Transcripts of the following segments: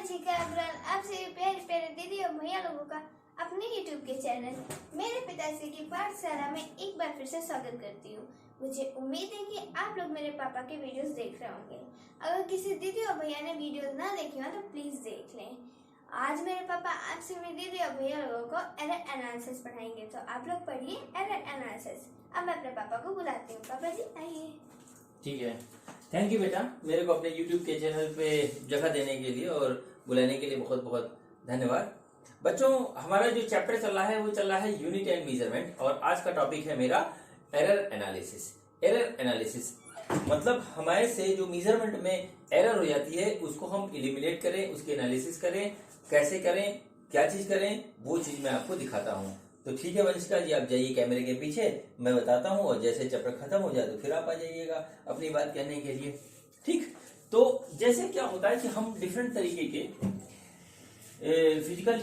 वंशिका अग्रवाल आप सभी प्यारे प्यारे दीदी और भैया लोगों का अपने YouTube के चैनल मेरे पिताश्री की पाठशाला में एक बार फिर से स्वागत करती हूँ। मुझे उम्मीद है कि आप लोग मेरे पापा के वीडियोस देख रहे होंगे। अगर किसी दीदी और भैया ने वीडियोस ना देखे हो तो प्लीज देख लें। आज मेरे पापा आप सभी दीदी और भैया लोगों को एरर एनालिसिस पढ़ाएंगे, तो आप लोग पढ़िए एरर एनालिसिस। अब मैं अपने पापा को बुलाती हूँ। पापा जी आइए। ठीक है, थैंक यू बेटा, मेरे को अपने YouTube के चैनल पे जगह देने के लिए और बुलाने के लिए बहुत बहुत धन्यवाद। बच्चों, हमारा जो चैप्टर चल रहा है वो चल रहा है यूनिट एंड मेजरमेंट, और आज का टॉपिक है मेरा एरर एनालिसिस। एरर एनालिसिस मतलब हमारे से जो मेजरमेंट में एरर हो जाती है उसको हम एलिमिनेट करें, उसके एनालिसिस करें, कैसे करें, क्या चीज करें, वो चीज मैं आपको दिखाता हूँ। तो ठीक है वंशिका जी, आप जाइए कैमरे के पीछे, मैं बताता हूँ, और जैसे चैप्टर खत्म हो जाए तो फिर आप आ जाइएगा अपनी बात कहने के लिए। ठीक, तो जैसे क्या होता है कि हम डिफरेंट तरीके के फिजिकल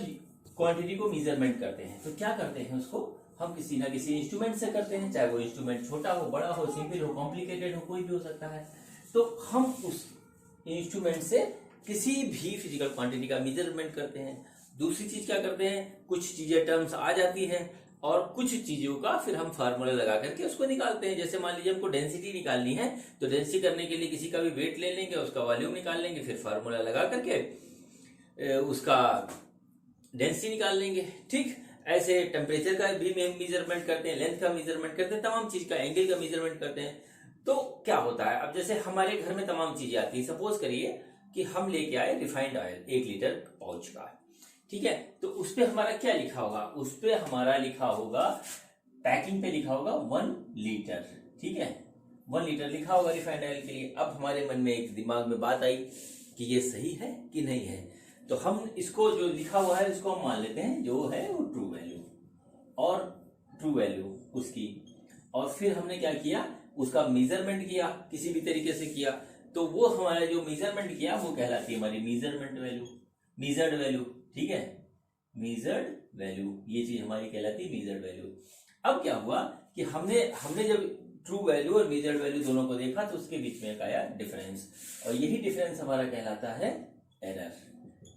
क्वांटिटी को मेजरमेंट करते हैं। तो क्या करते हैं, उसको हम किसी ना किसी इंस्ट्रूमेंट से करते हैं, चाहे वो इंस्ट्रूमेंट छोटा हो, बड़ा हो, सिंपल हो, कॉम्प्लिकेटेड हो, कोई भी हो सकता है। तो हम उस इंस्ट्रूमेंट से किसी भी फिजिकल क्वांटिटी का मेजरमेंट करते हैं। दूसरी चीज क्या करते हैं, कुछ चीजें टर्म्स आ जाती हैं और कुछ चीजों का फिर हम फार्मूला लगा करके उसको निकालते हैं। जैसे मान लीजिए हमको डेंसिटी निकालनी है, तो डेंसिटी करने के लिए किसी का भी वेट ले लेंगे, उसका वॉल्यूम निकाल लेंगे, फिर फार्मूला लगा करके उसका डेंसिटी निकाल लेंगे। ठीक, ऐसे टेम्परेचर का भी मेजरमेंट करते हैं, लेंथ का मेजरमेंट करते हैं, तमाम चीज का, एंगल का मेजरमेंट करते हैं। तो क्या होता है, अब जैसे हमारे घर में तमाम चीजें आती है। सपोज करिए कि हम लेके आए रिफाइंड ऑयल 1 लीटर पाउच का, ठीक है, तो उस पे हमारा क्या लिखा होगा, उस पे हमारा लिखा होगा, पैकिंग पे लिखा होगा 1 लीटर। ठीक है, 1 लीटर लिखा होगा रिफाइंड ऑयल के लिए। अब हमारे मन में एक दिमाग में बात आई कि ये सही है कि नहीं है, तो हम इसको जो लिखा हुआ है उसको हम मान लेते हैं जो है वो ट्रू वैल्यू, और ट्रू वैल्यू उसकी, और फिर हमने क्या किया, उसका मेजरमेंट किया, किसी भी तरीके से किया, तो वो हमारा जो मेजरमेंट किया वो कहलाती है हमारी मेजरमेंट वैल्यू, मेजर्ड वैल्यू। ठीक है, मेजर्ड वैल्यू, ये चीज हमारी कहलाती है मेजर्ड वैल्यू। अब क्या हुआ कि हमने जब ट्रू वैल्यू और मेजर्ड वैल्यू दोनों को देखा तो उसके बीच में एक आया डिफरेंस, और यही डिफरेंस हमारा कहलाता है एरर।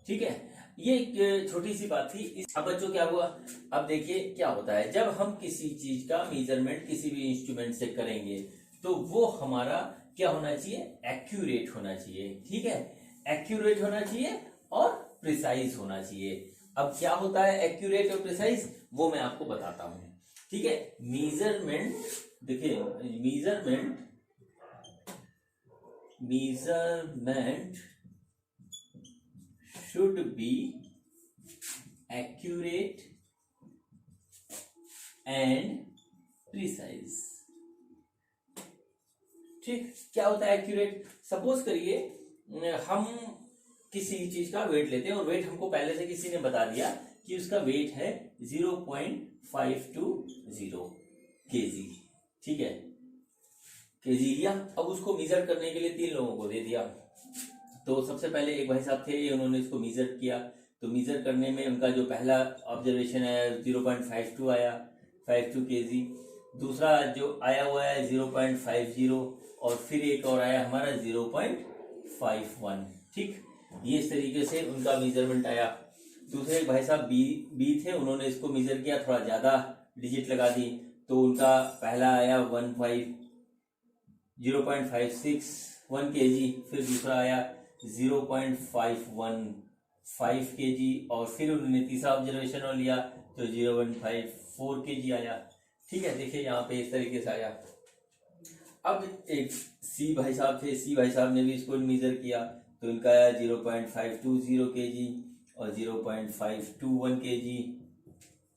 ठीक है, ये एक छोटी सी बात थी। अब बच्चों क्या हुआ, अब देखिए क्या होता है, जब हम किसी चीज का मेजरमेंट किसी भी इंस्ट्रूमेंट से करेंगे तो वो हमारा क्या होना चाहिए, एक्यूरेट होना चाहिए। ठीक है, एक्यूरेट होना चाहिए और प्रिसाइज होना चाहिए। अब क्या होता है एक्यूरेट और प्रिसाइज, वो मैं आपको बताता हूं। ठीक है, मेजरमेंट, देखिए measurement should be accurate and precise। ठीक, क्या होता है एक्यूरेट, सपोज करिए हम किसी चीज का वेट लेते हैं और वेट हमको पहले से किसी ने बता दिया कि उसका वेट है 0.520 kg। ठीक है, केजी लिया, अब उसको मेजर करने के लिए 3 लोगों को दे दिया। तो सबसे पहले एक भाई साहब थे, उन्होंने इसको मेजर किया, तो मेजर करने में उनका जो पहला ऑब्जर्वेशन आया 0.52 आया, 52 केजी। दूसरा जो आया हुआ है 0.50, और फिर एक और आया हमारा 0.51। ठीक, ये इस तरीके से उनका मेजरमेंट आया। दूसरे एक भाई साहब बी थे, उन्होंने इसको मेजर किया, थोड़ा ज्यादा डिजिट लगा दी, तो उनका पहला आया 0.561 केजी, फिर दूसरा आया 0.515 केजी, और फिर उन्होंने तीसरा ऑब्जर्वेशन लिया तो 0.54 केजी आया। ठीक है, देखिए यहाँ पे इस तरीके से आया। अब एक सी भाई साहब थे, सी भाई साहब ने भी इसको मेजर किया, तो उनका आया 0.520 केजी और 0.521 केजी।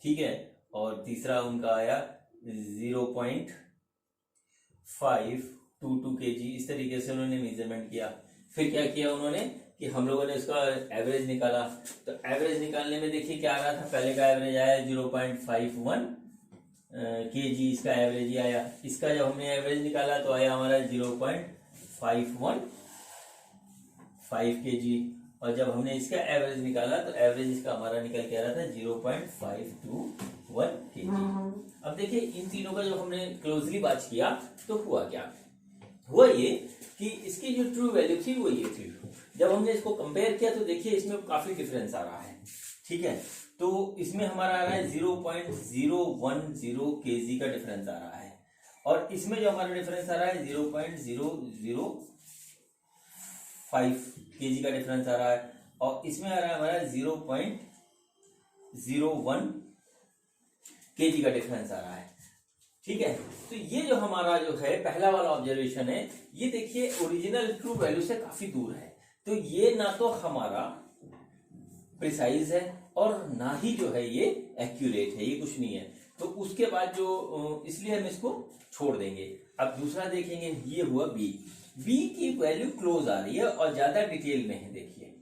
ठीक है, और तीसरा उनका आया 0.522 केजी। इस तरीके से उन्होंने मेजरमेंट किया। फिर क्या किया उन्होंने कि हम लोगों ने इसका एवरेज निकाला, तो एवरेज निकालने में देखिए क्या आ रहा था, पहले का एवरेज आया 0.51 केजी, इसका एवरेज ही आया। इसका जब हमने एवरेज निकाला तो आया हमारा 0.515 केजी, और जब हमने इसका एवरेज निकाला तो एवरेज इसका हमारा निकल के आ रहा था 0.521 केजी। अब देखिए इन तीनों का जब हमने क्लोजली बात किया तो हुआ क्या, हुआ ये कि इसकी जो ट्रू वैल्यू थी वो ये थी, जब हमने इसको कंपेयर किया तो देखिए इसमें काफी डिफरेंस आ रहा है। ठीक है, तो इसमें हमारा आ रहा है 0.010 kg का डिफरेंस आ रहा है, और इसमें जो हमारा डिफरेंस आ रहा है 0.005 kg का डिफरेंस आ रहा है, और इसमें आ रहा है हमारा 0.01 kg का डिफरेंस आ रहा है। ठीक है, तो ये जो हमारा जो है पहला वाला ऑब्जर्वेशन है, ये देखिए ओरिजिनल ट्रू वैल्यू से काफी दूर है। तो ये ना तो हमारा प्रिसाइज है और ना ही जो है ये एक्यूरेट है, ये कुछ नहीं है। तो उसके बाद जो इसलिए हम इसको छोड़ देंगे। अब दूसरा देखेंगे, ये हुआ बी। बी की वैल्यू क्लोज आ रही है और ज्यादा डिटेल में है, देखिए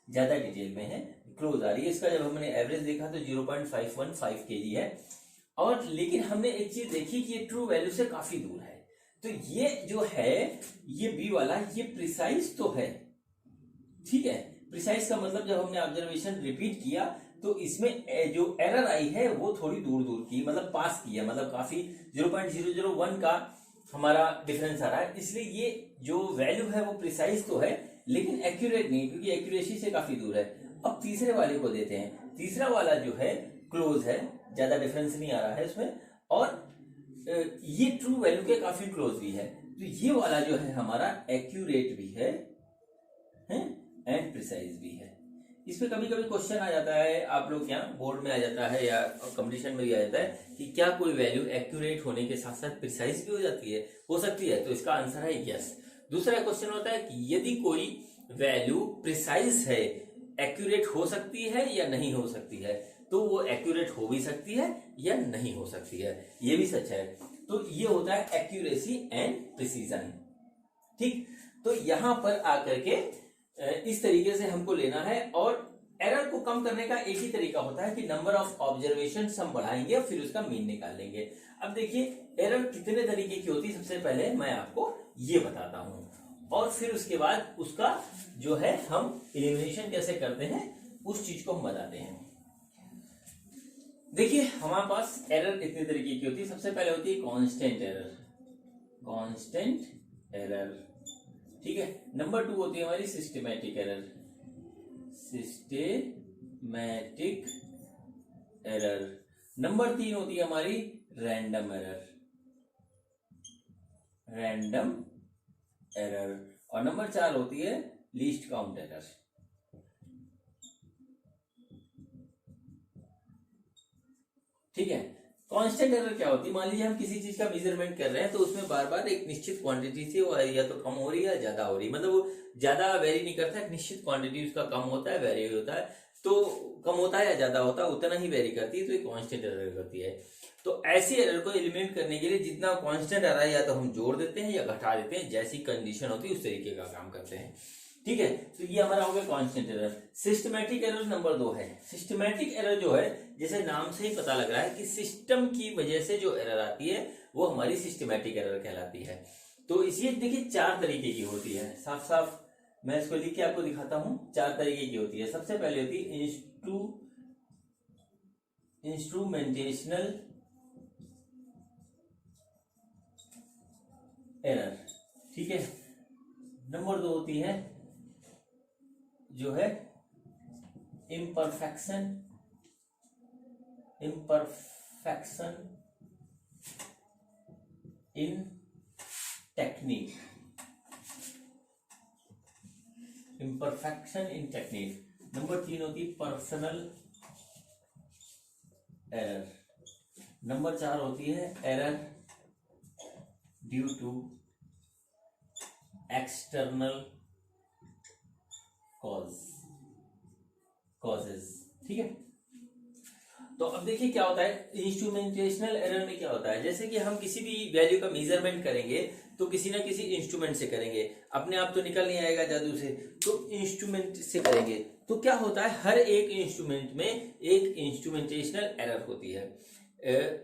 ज्यादा डिटेल में है, क्लोज आ रही है। इसका जब हमने एवरेज देखा तो 0.515 kg है, और लेकिन हमने एक चीज देखी कि ये ट्रू वैल्यू से काफी दूर है। तो ये जो है ये बी वाला ये प्रिसाइज तो है। ठीक है, प्रिसाइज का मतलब जब हमने ऑब्जर्वेशन रिपीट किया तो इसमें जो एरर आई है वो थोड़ी दूर दूर की, मतलब पास की है, मतलब काफी 0.001 का हमारा डिफरेंस आ रहा है। इसलिए ये जो वैल्यू है वो प्रिसाइज तो है लेकिन एक्यूरेट नहीं, क्योंकि एक्यूरेसी से काफी दूर है। अब तीसरे वाले को देते हैं। तीसरा वाला जो है क्लोज है, ज्यादा डिफरेंस नहीं आ रहा है इसमें, और ये ट्रू वैल्यू के काफी क्लोज भी है। तो ये वाला जो है हमारा एक्यूरेट भी है एंड प्रिसाइज भी है। इसमें कभी कभी क्वेश्चन आ जाता है, आप लोग यहाँ बोर्ड में आ जाता है या कंपटीशन में भी आ जाता है कि क्या कोई वैल्यू एक्यूरेट होने के साथ साथ प्रिसाइज भी हो जाती है, हो सकती है? तो इसका आंसर है यस। दूसरा क्वेश्चन होता है कि यदि कोई वैल्यू प्रिसाइज है, एक्यूरेट हो सकती है या नहीं हो सकती है? तो वो एक्यूरेट हो भी सकती है या नहीं हो सकती है, ये भी सच है। तो ये होता है एक्यूरेसी एंड प्रिसीजन। ठीक, तो यहां पर आकर के इस तरीके से हमको लेना है, और एरर को कम करने का एक ही तरीका होता है कि नंबर ऑफ ऑब्जर्वेशन हम बढ़ाएंगे और फिर उसका मीन निकाल लेंगे। अब देखिए एरर कितने तरीके की होती है, सबसे पहले मैं आपको ये बताता हूं, और फिर उसके बाद उसका जो है हम एलिमिनेशन कैसे करते हैं उस चीज को हम बताते हैं। देखिए हमारे पास एरर इतने तरीके की होती है। सबसे पहले होती है कांस्टेंट एरर, कांस्टेंट एरर। ठीक है, नंबर 2 होती है हमारी systematic error, systematic error. Number 3 होती है हमारी रैंडम एरर, रैंडम एरर। और नंबर 4 होती है लीस्ट काउंट एरर। ठीक है, कांस्टेंट एरर क्या होती है? मान लीजिए हम किसी चीज का मेजरमेंट कर रहे हैं तो उसमें बार बार एक निश्चित क्वांटिटी से वो या तो कम हो रही है या ज्यादा हो रही है, मतलब वो ज्यादा वेरी नहीं करता है, एक निश्चित क्वांटिटी उसका कम होता है, वेरी होता है, तो कम होता है या ज्यादा होता है उतना ही वेरी करती है, तो एक कांस्टेंट एरर करती है। तो ऐसी एरर को एलिमिनेट करने के लिए जितना कांस्टेंट एरर है या तो हम जोड़ देते हैं या घटा देते हैं, जैसी कंडीशन होती है उस तरीके का काम करते हैं। ठीक है, तो ये हमारा हो गया constant error. Systematic error number 2 है। सिस्टमैटिक एरर जो है, जैसे नाम से ही पता लग रहा है कि सिस्टम की वजह से जो एरर आती है वो हमारी सिस्टमैटिक एरर कहलाती है। तो इसी देखिए 4 तरीके की होती है, साफ साफ मैं इसको लिख के आपको दिखाता हूं। 4 तरीके की होती है। सबसे पहले होती है इंस्ट्रूमेंटेशनल एरर। ठीक है, नंबर 2 होती है जो है imperfection in technique, imperfection in technique. Number 3 होती है पर्सनल एरर। नंबर 4 होती है error due to external causes. ठीक है, तो अब देखिए क्या होता है इंस्ट्रूमेंटेशनल एरर में। क्या होता है, जैसे कि हम किसी भी वैल्यू का मेजरमेंट करेंगे तो किसी ना किसी इंस्ट्रूमेंट से करेंगे, अपने आप तो निकल नहीं आएगा जादू से, तो इंस्ट्रूमेंट से करेंगे। तो क्या होता है, हर एक इंस्ट्रूमेंट में एक इंस्ट्रूमेंटेशनल एरर होती है।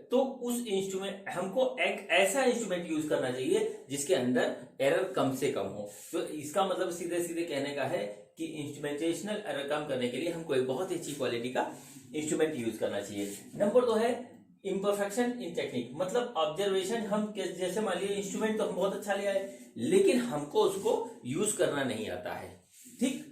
तो उस इंस्ट्रूमेंट हमको एक ऐसा इंस्ट्रूमेंट यूज करना चाहिए जिसके अंदर एरर कम से कम हो। तो इसका मतलब सीधे सीधे कहने का है कि इंस्ट्रूमेंटेशनल एरर कम करने के लिए हमको एक बहुत ही अच्छी क्वालिटी का इंस्ट्रूमेंट यूज करना चाहिए। नंबर 2 है इम्परफेक्शन इन टेक्निक, मतलब ऑब्जर्वेशन हम जैसे मान लीजिए इंस्ट्रूमेंट तो हम बहुत अच्छा ले आए लेकिन हमको उसको यूज करना नहीं आता है। ठीक,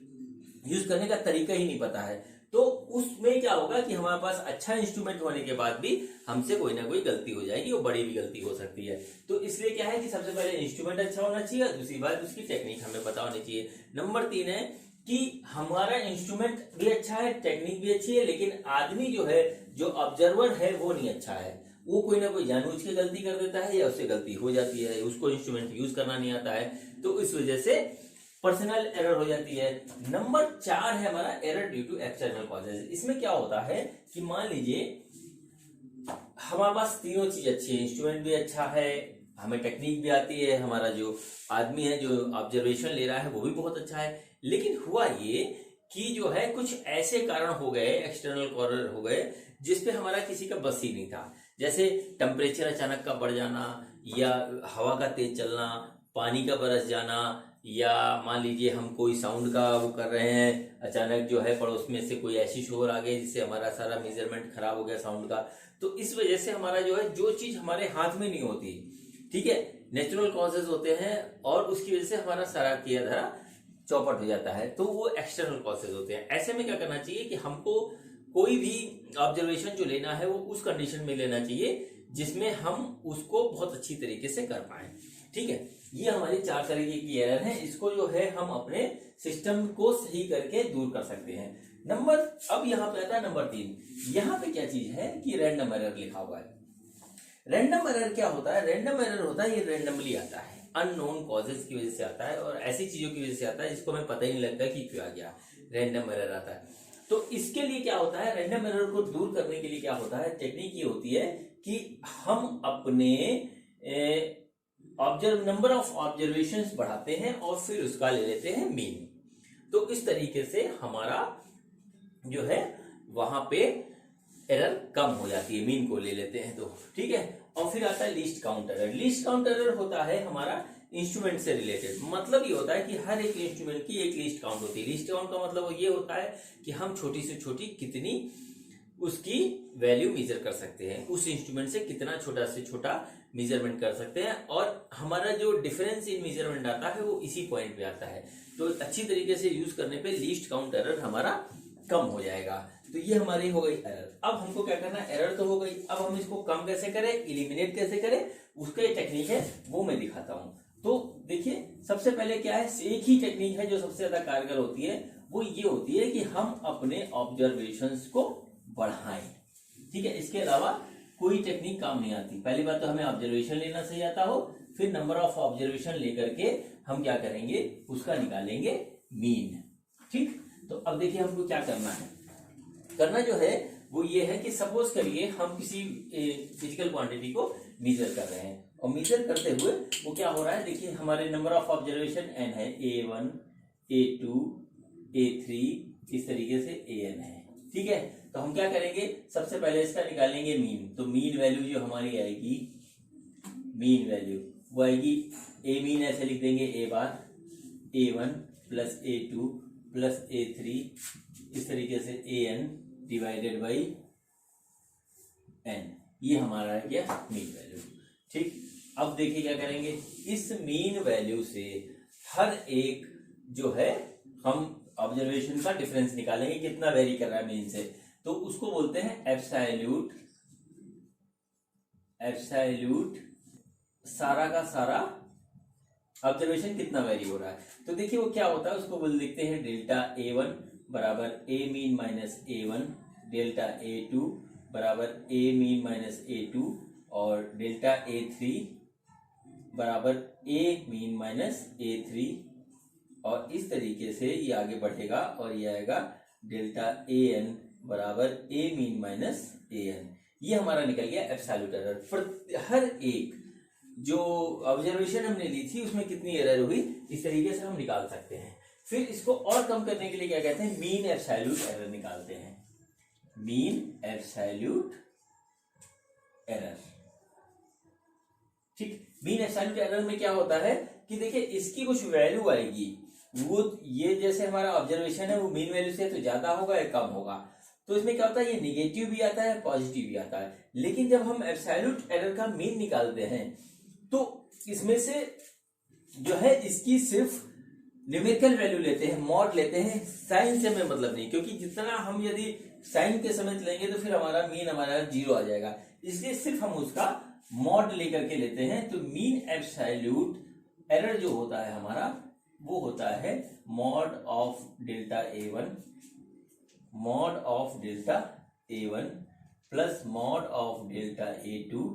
यूज करने का तरीका ही नहीं पता है, तो उसमें क्या होगा कि हमारे पास अच्छा इंस्ट्रूमेंट होने के बाद भी हमसे कोई ना कोई गलती हो जाएगी और बड़ी भी गलती हो सकती है। तो इसलिए क्या है कि सबसे पहले इंस्ट्रूमेंट अच्छा होना चाहिए, दूसरी बात उसकी टेक्निक हमें पता होनी चाहिए। नंबर 3 है कि हमारा इंस्ट्रूमेंट भी अच्छा है, टेक्निक भी अच्छी है, लेकिन आदमी जो है, जो ऑब्जर्वर है, वो नहीं अच्छा है। वो कोई ना कोई जानबूझ के गलती कर देता है या उससे गलती हो जाती है, उसको इंस्ट्रूमेंट यूज करना नहीं आता है, तो इस वजह से पर्सनल एरर हो जाती है। नंबर 4 है हमारा error due to external causes. इसमें क्या होता है कि मान लीजिए हमारे पास तीनों चीज अच्छी है, इंस्ट्रूमेंट भी अच्छा है, हमें टेक्निक भी आती है, हमारा जो आदमी है जो ऑब्जर्वेशन ले रहा है वो भी बहुत अच्छा है, लेकिन हुआ ये कि जो है कुछ ऐसे कारण हो गए, एक्सटर्नल कॉजेज हो गए, जिसपे हमारा किसी का बस ही नहीं था। जैसे टेम्परेचर अचानक का बढ़ जाना, या हवा का तेज चलना, पानी का बरस जाना, या मान लीजिए हम कोई साउंड का वो कर रहे हैं, अचानक जो है पड़ोस में से कोई ऐसी शोर आ गई जिससे हमारा सारा मेजरमेंट खराब हो गया साउंड का। तो इस वजह से हमारा जो है, जो चीज हमारे हाथ में नहीं होती, ठीक है, नेचुरल कॉजेज होते हैं, और उसकी वजह से हमारा सारा किया धरा चौपट हो जाता है, तो वो एक्सटर्नल कॉजेज होते हैं। ऐसे में क्या करना चाहिए कि हमको कोई भी ऑब्जर्वेशन जो लेना है वो उस कंडीशन में लेना चाहिए जिसमें हम उसको बहुत अच्छी तरीके से कर पाए, ठीक है। ये हमारी 4 तरीके की एरर है, इसको जो है हम अपने सिस्टम को सही करके दूर कर सकते हैं। अब यहाँ पे आता है नंबर 3। यहाँ पे क्या चीज है कि रैंडम एरर लिखा हुआ है। रैंडम एरर क्या होता है? रैंडम एरर होता है, ये रैंडमली आता है, अननोन कॉजेज की वजह से आता है, और ऐसी चीजों की वजह से आता है जिसको हमें पता ही नहीं लगता कि क्यों आ गया, रैंडम एरर आता है। तो इसके लिए क्या होता है, रैंडम एरर को दूर करने के लिए क्या होता है, टेक्निक ये होती है कि हम अपने नंबर ऑफ ऑब्जर्वेशंस बढ़ाते हैं और फिर उसका ले लेते हैं मीन। तो इस तरीके से हमारा जो है वहां पे एरर कम हो जाती है, मीन को ले लेते हैं तो, ठीक है। और फिर आता है least count error. Least count error होता है हमारा इंस्ट्रूमेंट से रिलेटेड। मतलब ये होता है कि हर एक इंस्ट्रूमेंट की एक लिस्ट काउंट होती है। लिस्ट काउंट का मतलब ये होता है कि हम छोटी से छोटी कितनी उसकी वैल्यू मेजर कर सकते हैं, उस इंस्ट्रूमेंट से कितना छोटा से छोटा मेजरमेंट कर सकते हैं, और हमारा जो डिफरेंस इन मेजरमेंट आता है वो इसी पॉइंट पे आता है। तो अच्छी तरीके से यूज करने पे लीस्ट काउंट एरर हमारा कम हो जाएगा। तो ये हमारी हो गई एरर। अब हमको क्या करना है, एरर तो हो गई, अब हम इसको कम कैसे करें, इलिमिनेट कैसे करें, उसका ये टेक्निक है वो मैं दिखाता हूं। तो देखिए सबसे पहले क्या है, एक ही टेक्निक है जो सबसे ज्यादा कारगर होती है, वो ये होती है कि हम अपने ऑब्जर्वेशंस को बढ़ाएं, ठीक है। इसके अलावा कोई टेक्निक काम नहीं आती। पहली बात तो हमें ऑब्जर्वेशन लेना सही आता हो, फिर नंबर ऑफ ऑब्जर्वेशन लेकर के हम क्या करेंगे, उसका निकालेंगे मीन, ठीक। तो अब देखिए हमको क्या करना है, करना जो है वो ये है कि सपोज करिए हम किसी फिजिकल क्वांटिटी को मेजर कर रहे हैं, और मेजर करते हुए वो क्या हो रहा है, देखिए हमारे नंबर ऑफ ऑब्जर्वेशन n है, A1 A2 A3 इस तरीके से AN है, ठीक है। तो हम क्या करेंगे, सबसे पहले इसका निकालेंगे मीन। तो मीन वैल्यू जो हमारी आएगी, मीन वैल्यू वो आएगी, ए मीन ऐसे लिख देंगे, A bar A1 plus A2 plus A3 इस तरीके से AN डिवाइडेड बाई n, ये हमारा है क्या, मीन वैल्यू, ठीक। अब देखिए क्या करेंगे, इस मीन वैल्यू से हर एक जो है हम ऑब्जर्वेशन का डिफरेंस निकालेंगे, कितना वेरी कर रहा है मीन से, तो उसको बोलते हैं एब्सोल्यूट सारा का सारा ऑब्जर्वेशन कितना वेरी हो रहा है। तो देखिए वो क्या होता है, उसको बोल लिखते हैं डेल्टा A1 बराबर A mean minus A1, delta A2 बराबर A मीन माइनस A2, और डेल्टा A3 बराबर A मीन माइनस A3, और इस तरीके से ये आगे बढ़ेगा और ये आएगा डेल्टा AN बराबर A मीन माइनस AN। ये हमारा निकल गया एब्सोल्यूट एरर। हर एक जो ऑब्जर्वेशन हमने ली थी उसमें कितनी एरर हुई, इस तरीके से हम निकाल सकते हैं। फिर इसको और कम करने के लिए क्या कहते हैं, मीन एब्सोल्यूट एरर निकालते हैं, मीन एब्सोल्यूट एरर, ठीक। मीन एब्सोल्यूट एरर में क्या होता है कि देखिए इसकी कुछ वैल्यू आएगी, वो ये जैसे हमारा ऑब्जर्वेशन है वो मीन वैल्यू से तो ज्यादा होगा या कम होगा, तो इसमें क्या होता है, ये निगेटिव भी आता है पॉजिटिव भी आता है। लेकिन जब हम एब्सोल्यूट एरर का मीन निकालते हैं तो इसमें से जो है इसकी सिर्फ न्यूमेरिकल वैल्यू लेते हैं, मॉड लेते हैं, साइन से हमें मतलब नहीं, क्योंकि जितना हम यदि साइन के समेत लेंगे तो फिर हमारा मीन हमारा 0 आ जाएगा, इसलिए सिर्फ हम उसका मॉड लेकर के लेते हैं। तो मीन एब्सोल्यूट एरर जो होता है हमारा वो होता है mod of delta A1 plus mod of delta A2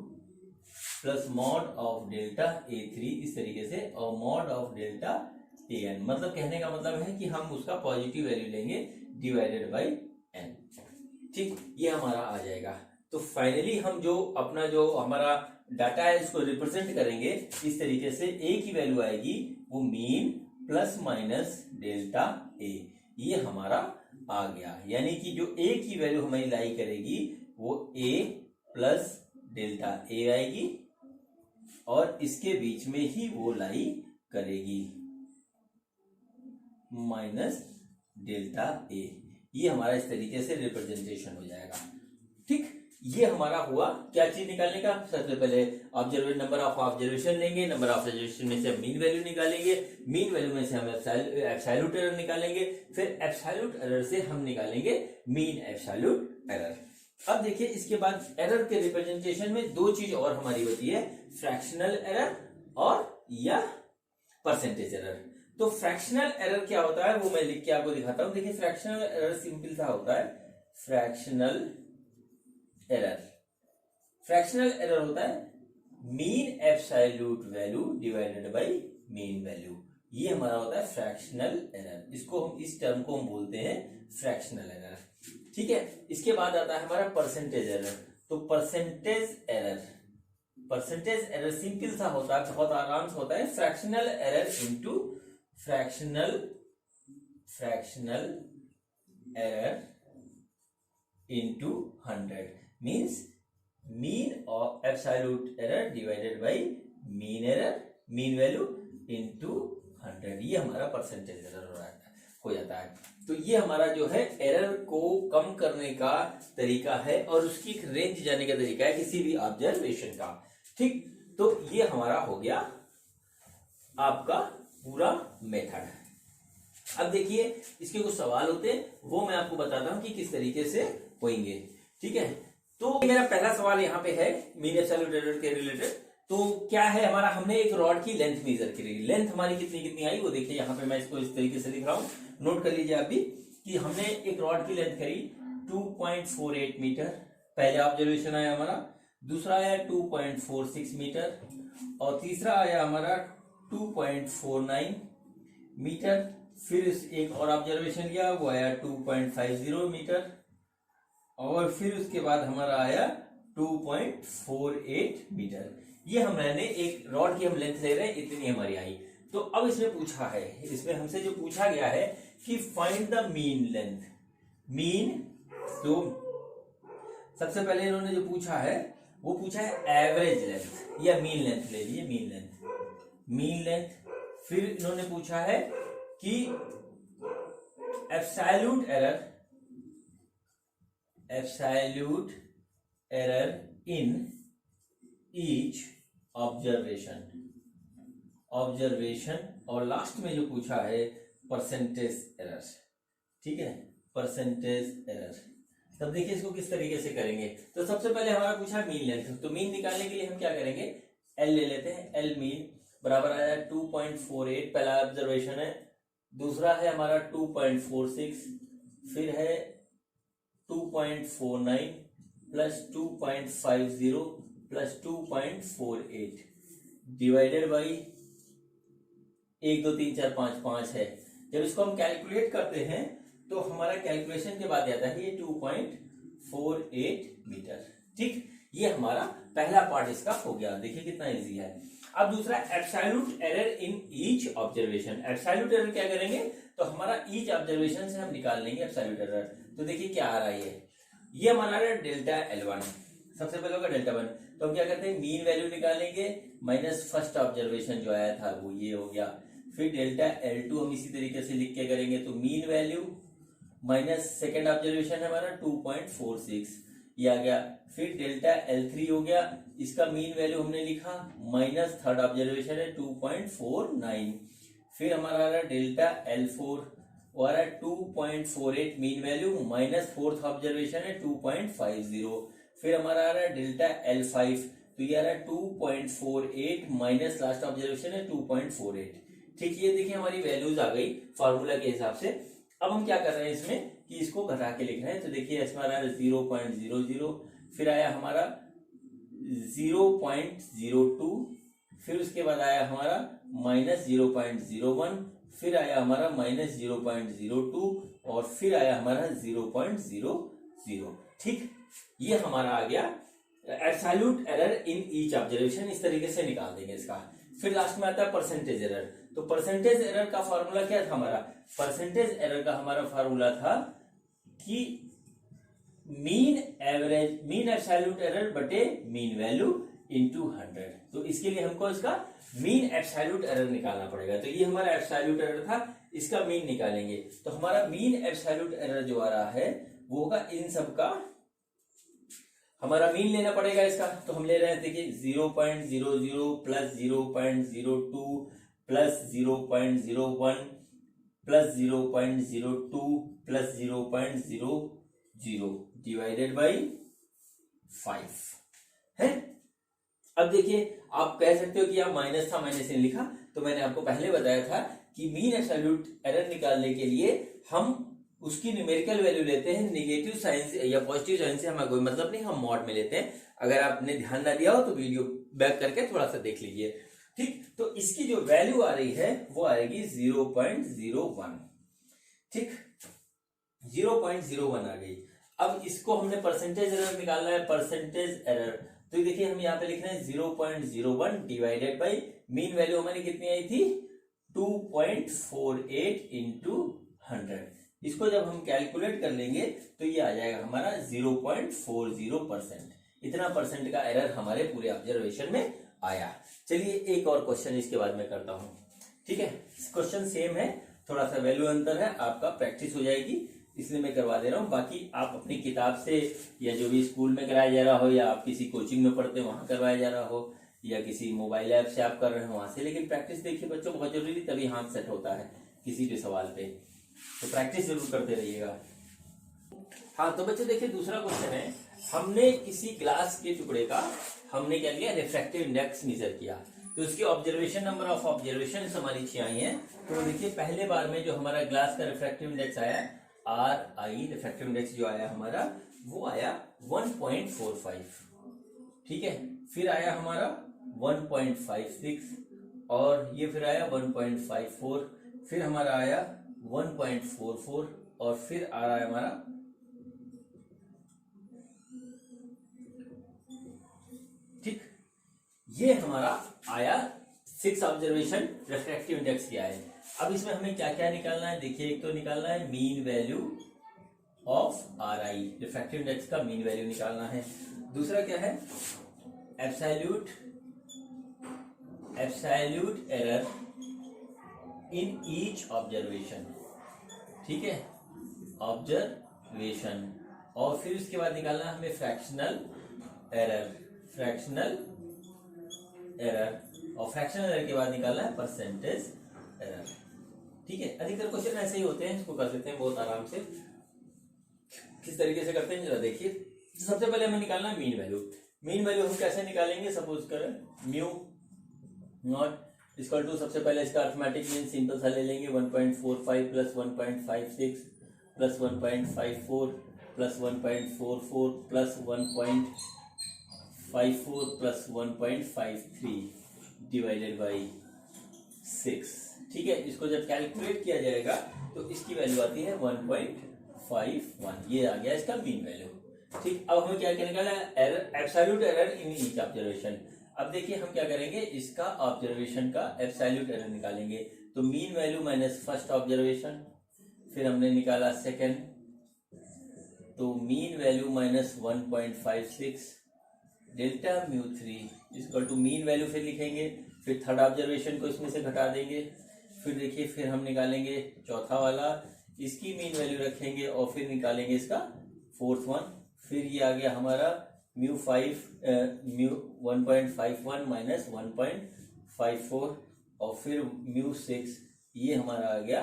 plus mod of delta A3, इस तरीके से, और मॉड ऑफ डेल्टा AN। मतलब कहने का मतलब है कि हम उसका पॉजिटिव वैल्यू लेंगे डिवाइडेड बाय n। ठीक, ये हमारा आ जाएगा। तो फाइनली हम जो अपना जो हमारा डाटा है इसको रिप्रेजेंट करेंगे इस तरीके से। a की वैल्यू आएगी वो mean plus minus delta A, ये हमारा आ गया। यानी कि जो a की वैल्यू हमें लाई करेगी वो a प्लस डेल्टा A आएगी और इसके बीच में ही वो लाई करेगी माइनस डेल्टा A। ये हमारा इस तरीके से रिप्रेजेंटेशन हो जाएगा। ठीक, ये हमारा हुआ क्या चीज निकालने का। सबसे पहले ऑब्जर्वेशन, नंबर ऑफ ऑब्जर्वेशन लेंगे, नंबर ऑफ ऑब्जर्वेशन में से हम मीन वैल्यू निकालेंगे, मीन वैल्यू में से हम एब्सोल्यूट एरर निकालेंगे, फिर एब्सोल्यूट एरर से हम निकालेंगे मीन एब्सोल्यूट एरर। अब देखिए इसके बाद एरर के रिप्रेजेंटेशन में दो चीज और हमारी होती है, फ्रैक्शनल एरर और या परसेंटेज एरर। तो फ्रैक्शनल एरर क्या होता है वो मैं लिख के आपको दिखाता हूं। देखिए फ्रैक्शनल एरर सिंपल सा होता है, फ्रैक्शनल एरर होता है mean absolute value divided by mean value, ये हमारा होता है फ्रैक्शनल एरर। इसको हम, इस टर्म को हम बोलते हैं फ्रैक्शनल एरर। ठीक है, इसके बाद आता है हमारा परसेंटेज एरर। तो परसेंटेज एरर सिंपल सा होता है, बहुत आराम से होता है, fractional error into fractional error into 100 means mean of absolute error divided by mean value into 100, ये हमारा परसेंटेज एरर हो जाता है। तो ये हमारा जो है एरर को कम करने का तरीका है और उसकी रेंज जाने का तरीका है किसी भी ऑब्जर्वेशन का। ठीक, तो ये हमारा हो गया आपका पूरा मेथड। अब देखिए इसके कुछ सवाल होते हैं, वो मैं आपको बताता हूं कि किस तरीके से होंगे। ठीक है, तो मेरा पहला सवाल यहाँ पे है मीन एब्सोल्यूट एरर के रिलेटेड। तो क्या है हमारा, हमने एक रॉड की लेंथ मेजर करी, लेंथ हमारी कितनी आई वो देखिए यहाँ पे मैं इसको इस तरीके से लिख रहा हूं, नोट कर लीजिए आप भी कि हमने एक रॉड की लेंथ करी 2.48 मीटर, पहला ऑब्जर्वेशन आया हमारा, दूसरा आया 2.46 मीटर और तीसरा आया हमारा 2.49 मीटर। फिर एक और ऑब्जर्वेशन लिया वो आया 2.50 मीटर और फिर उसके बाद हमारा आया 2.48 मीटर। ये हमने एक रॉड की हम लेंथ ले रहे हैं, इतनी हमारी आई। तो अब इसमें पूछा है, इसमें हमसे जो पूछा गया है कि find the mean length, mean. तो सबसे पहले इन्होंने जो पूछा है वो पूछा है एवरेज लेंथ या मीन लेंथ, ले लीजिए मीन लेंथ। फिर इन्होंने पूछा है कि absolute error in each observation, और लास्ट में जो पूछा है परसेंटेज एरर। ठीक है, परसेंटेज एरर। तब देखिए इसको किस तरीके से करेंगे। तो सबसे पहले हमारा पूछा मीन लेंथ, तो मीन निकालने के लिए हम क्या करेंगे, एल ले लेते हैं। एल मीन बराबर आया 2.48, पहला ऑब्जर्वेशन है, दूसरा है हमारा 2.46, फिर है 2.49 प्लस 2.50 प्लस 2.48 डिवाइडेड बाई 1 2 3 4 5 5 है। जब इसको हम कैलकुलेट करते हैं तो हमारा कैलकुलेशन के बाद आता है ये 2.48 मीटर। ठीक, ये हमारा पहला पार्ट इसका हो गया। देखिए कितना इजी है। अब दूसरा absolute error in each observation. Absolute error क्या करेंगे, तो हमारा ईच ऑब्जर्वेशन से हम निकाल लेंगे एब्सोल्यूट एरर। तो देखिए क्या आ रहा है, ये हमारा डेल्टा L1, सबसे पहले होगा डेल्टा 1। तो हम क्या करते हैं, मीन वैल्यू निकालेंगे माइनस फर्स्ट ऑब्जर्वेशन जो आया था वो ये हो गया। फिर डेल्टा L2 हम इसी तरीके से लिख के करेंगे, तो mean value minus second observation है हमारा 2.46, ये आ गया। फिर डेल्टा L3 हो गया, इसका मीन वैल्यू हमने लिखा, माइनस थर्ड ऑब्जर्वेशन है 2.49। फिर हमारा आ रहा डेल्टा L4 वो आ रहा है 2.48 mean value minus fourth observation है 2.50। फिर हमारा आ रहा है डेल्टा L5 तो ये आ रहा है 2.48 माइनस लास्ट ऑब्जर्वेशन है 2.48। ठीक, ये देखिए हमारी वैल्यूज आ गई फॉर्मूला के हिसाब से। अब हम क्या कर रहे हैं इसमें कि इसको घटा के लिख रहे हैं। तो देखिए इसमें आ रहा है 0.00, फिर आया हमारा 0.02, फिर उसके बाद आया हमारा माइनस 0.01, फिर आया हमारा माइनस 0.02 और फिर आया हमारा 0.00। ठीक, ये हमारा आ गया absolute error in each observation. इस तरीके से निकाल देंगे इसका। फिर लास्ट में आता है परसेंटेज एरर। तो परसेंटेज एरर का फॉर्मूला क्या था हमारा? परसेंटेज एरर का हमारा फॉर्मूला था कि मीन एब्सोल्यूट एरर बटे मीन वैल्यू इंटू 100। तो इसके लिए हमको इसका मीन एब्सोल्यूट एरर निकालना पड़ेगा। तो ये हमारा एब्सोल्यूट एरर था, इसका मीन निकालेंगे। तो हमारा मीन एब्सोल्यूट एरर जो आ रहा है वो होगा इन सब का हमारा मीन लेना पड़ेगा इसका। तो हम ले रहे हैं, देखिए 0.00 plus 0.02 plus 0.01 plus 0.02 plus 0.00 divided by 5 है। अब देखिए आप कह सकते हो कि आप माइनस था, माइनस ने लिखा। तो मैंने आपको पहले बताया था कि मीन एब्सोल्यूट एरर निकालने के लिए हम उसकी न्यूमेरिकल वैल्यू लेते हैं। नेगेटिव साइन से या पॉजिटिव साइन से हमें कोई मतलब नहीं, हम मॉड में लेते हैं। अगर आपने ध्यान ना दिया हो तो वीडियो बैक करके थोड़ा सा देख लीजिए। ठीक, तो इसकी जो वैल्यू आ रही है वो आएगी 0.01। ठीक, 0.01 आ गई। अब इसको हमने परसेंटेज एरर निकालना है, परसेंटेज एरर। तो देखिए हम यहाँ पे लिख रहे हैं 0.01 डिवाइडेड बाई मीन वैल्यू हमारी कितनी आई थी 2.48 इंटू 100। इसको जब हम कैलकुलेट कर लेंगे तो ये आ जाएगा हमारा 0.40%। इतना परसेंट का एरर हमारे पूरे ऑब्जर्वेशन में आया। चलिए एक और क्वेश्चन इसके बाद में करता हूं। ठीक है, क्वेश्चन सेम है, थोड़ा सा वैल्यू अंतर है, आपका प्रैक्टिस हो जाएगी इसलिए मैं करवा दे रहा हूँ। बाकी आप अपनी किताब से या जो भी स्कूल में कराया जा रहा हो या आप किसी कोचिंग में पढ़ते वहां करवाया जा रहा हो या किसी मोबाइल ऐप से आप कर रहे हो वहां से, लेकिन प्रैक्टिस देखिए बच्चों बहुत जरूरी, तभी हाथ सेट होता है किसी भी सवाल पे। तो प्रैक्टिस जरूर करते रहिएगा। हाँ तो बच्चों देखिए दूसरा क्वेश्चन है, हमने किसी ग्लास के टुकड़े का हमने क्या किया रिफ्रैक्टिव इंडेक्स मेजर किया। तो उसकी ऑब्जर्वेशन नंबर ऑफ ऑब्जर्वेशन हमारी 6 आई है। तो देखिए पहले बार में जो हमारा ग्लास का रिफ्रैक्टिव इंडेक्स आया RI, रिफ्रैक्टिव इंडेक्स जो आया हमारा वो आया 1.45। ठीक है, फिर आया हमारा 1.56 और ये फिर आया 1.54, फिर हमारा आया 1.44 और फिर आ रहा है हमारा ठीक, ये हमारा आया 6 ऑब्जर्वेशन रिफ्रैक्टिव इंडेक्स किया है। अब इसमें हमें क्या क्या निकालना है, देखिए एक तो निकालना है mean value of RI, refractive index का मीन वैल्यू निकालना है। दूसरा क्या है absolute error in each observation. ठीक है, ऑब्जर्वेशन। और फिर उसके बाद निकालना है हमें फ्रैक्शनल एरर और फ्रैक्शनल एरर के बाद निकालना है परसेंटेज एरर। ठीक है, अधिकतर क्वेश्चन ऐसे ही होते हैं, इसको कर लेते हैं बहुत आराम से। किस तरीके से करते हैं जरा देखिए। सबसे पहले हमें निकालना है मीन वैल्यू। मीन वैल्यू हम कैसे निकालेंगे, सपोज करें म्यू नॉट इक्वल टू, सबसे पहले इसका अर्थमेटिक मीन सिंपल सा ले लेंगे 1.45 plus 1.56 plus 1.54 plus 1.44 plus 1.54 plus 1.53 divided by 6। ठीक है, इसको जब कैलकुलेट किया जाएगा तो इसकी वैल्यू आती है 1.51। ये आ गया इसका मीन वैल्यू। ठीक, अब हमें क्या निकालना है error, absolute error in each observation. अब देखिए हम क्या करेंगे, इसका ऑब्जर्वेशन का एब्सोल्यूट एरर निकालेंगे। तो mean value minus first observation, फिर हमने निकाला सेकंड, तो mean value minus 1.56 delta mu 3 equal to mean value फिर लिखेंगे, फिर थर्ड ऑब्जर्वेशन को इसमें से घटा देंगे, फिर देखिए फिर हम निकालेंगे चौथा वाला, इसकी मीन वैल्यू रखेंगे और फिर निकालेंगे इसका फोर्थ वन। फिर ये आ गया हमारा म्यू 1.51 माइनस 1.54 और फिर म्यू 6 ये हमारा आ गया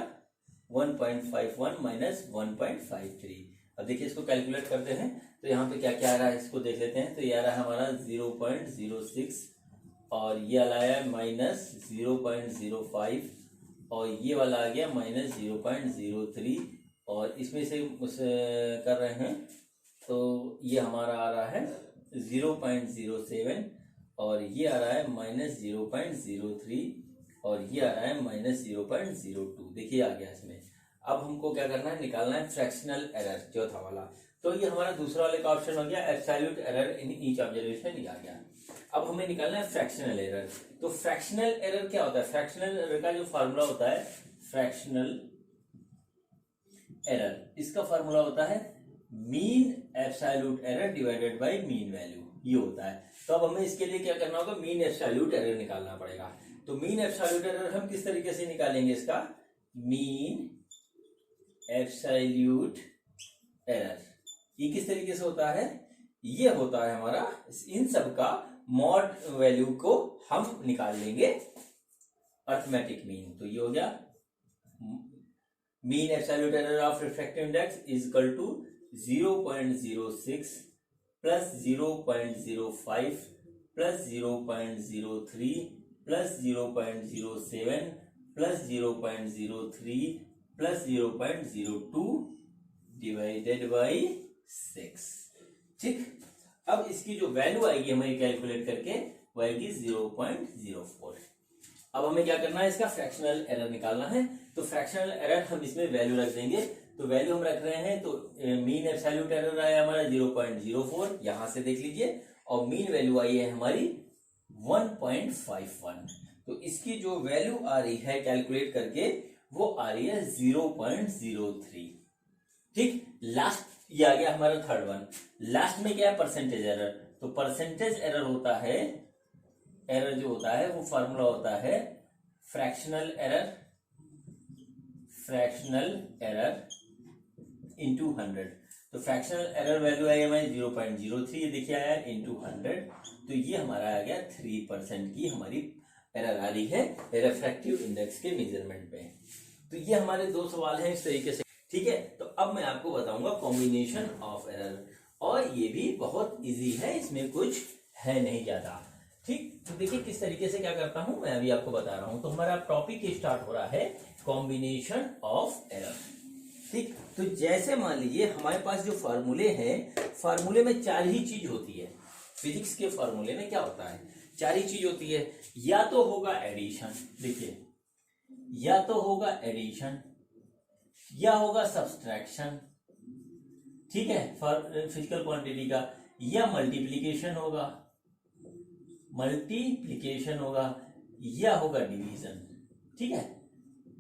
1.51 माइनस 1.53। अब देखिए इसको कैलकुलेट करते हैं तो यहाँ पे क्या क्या आ रहा है इसको देख लेते हैं। तो ये आ रहा है हमारा 0.06 और ये वाला आया माइनस 0.05 और ये वाला आ गया माइनस 0.03 और इसमें से कर रहे हैं तो ये हमारा आ रहा है 0.07 और ये आ रहा है माइनस 0.03 और ये आ रहा है माइनस 0.02। देखिए आ गया इसमें। अब हमको क्या करना है, निकालना है फ्रैक्शनल एरर, चौथा वाला। तो ये हमारा दूसरा वाले का ऑप्शन हो गया, absolute error in each observation, ये आ गया। अब हमें निकालना है फ्रैक्शनल एरर। तो फ्रैक्शनल एरर क्या होता है? फ्रैक्शनल एरर का जो फार्मूला होता है, फ्रैक्शनल एरर, इसका फार्मूला होता है mean absolute error divided by mean value, ये होता है। तो अब हमें इसके लिए क्या करना होगा, मीन एब्सोल्यूट एरर निकालना पड़ेगा। तो मीन एब्सोल्यूट एरर हम किस तरीके से निकालेंगे इसका, मीन एब्सोल्यूट एरर ये किस तरीके से होता है, ये होता है हमारा इन सब का मॉड वैल्यू को हम निकाल लेंगे अर्थमेटिक मीन। तो ये हो गया mean absolute error of refractive index is equal to 0.06 plus 0.05 plus 0.03 plus 0.07 plus 0.03 plus 0.02 divided by 6। ठीक, अब इसकी जो वैल्यू आएगी हमें कैलकुलेट करके वो आएगी 0.04। अब हमें क्या करना है, इसका फ्रैक्शनल एरर निकालना है। तो फ्रैक्शनल एरर हम इसमें वैल्यू रख देंगे। तो वैल्यू हम रख रहे हैं, तो मीन एब्सोल्यूट एरर आया हमारा 0.04, यहां से देख लीजिए, और मीन वैल्यू आई है हमारी 1.51। तो इसकी जो वैल्यू आ रही है कैलकुलेट करके वो आ रही है 0.03। ठीक, लास्ट ये आ गया हमारा थर्ड वन। लास्ट में क्या है, परसेंटेज एरर। तो परसेंटेज एरर होता है, एरर जो होता है वो फार्मूला होता है फ्रैक्शनल एरर इंटू 100। तो फ्रैक्शनल एरर वैल्यू आई हमारी 0.03, ये देखिए आया इंटू 100। तो ये हमारा आ गया 3% की हमारी एरर आ रही है रिफ्रैक्टिव इंडेक्स के मेजरमेंट में। तो ये हमारे दो सवाल हैं इस तरीके से। ठीक है, तो अब मैं आपको बताऊंगा कॉम्बिनेशन ऑफ एरर, और ये भी बहुत इजी है, इसमें कुछ है नहीं ज्यादा। ठीक, तो देखिए किस तरीके से क्या करता हूं मैं अभी आपको बता रहा हूं। तो हमारा टॉपिक स्टार्ट हो रहा है कॉम्बिनेशन ऑफ एरर। ठीक, तो जैसे मान लीजिए हमारे पास जो फार्मूले हैं, फार्मूले में चार ही चीज होती है। फिजिक्स के फार्मूले में क्या होता है, चार ही चीज होती है। या तो होगा एडिशन, देखिए, या तो होगा एडिशन, या होगा सब्सट्रैक्शन, ठीक है, फिजिकल क्वांटिटी का, या मल्टीप्लिकेशन होगा, या होगा डिवीजन। ठीक है,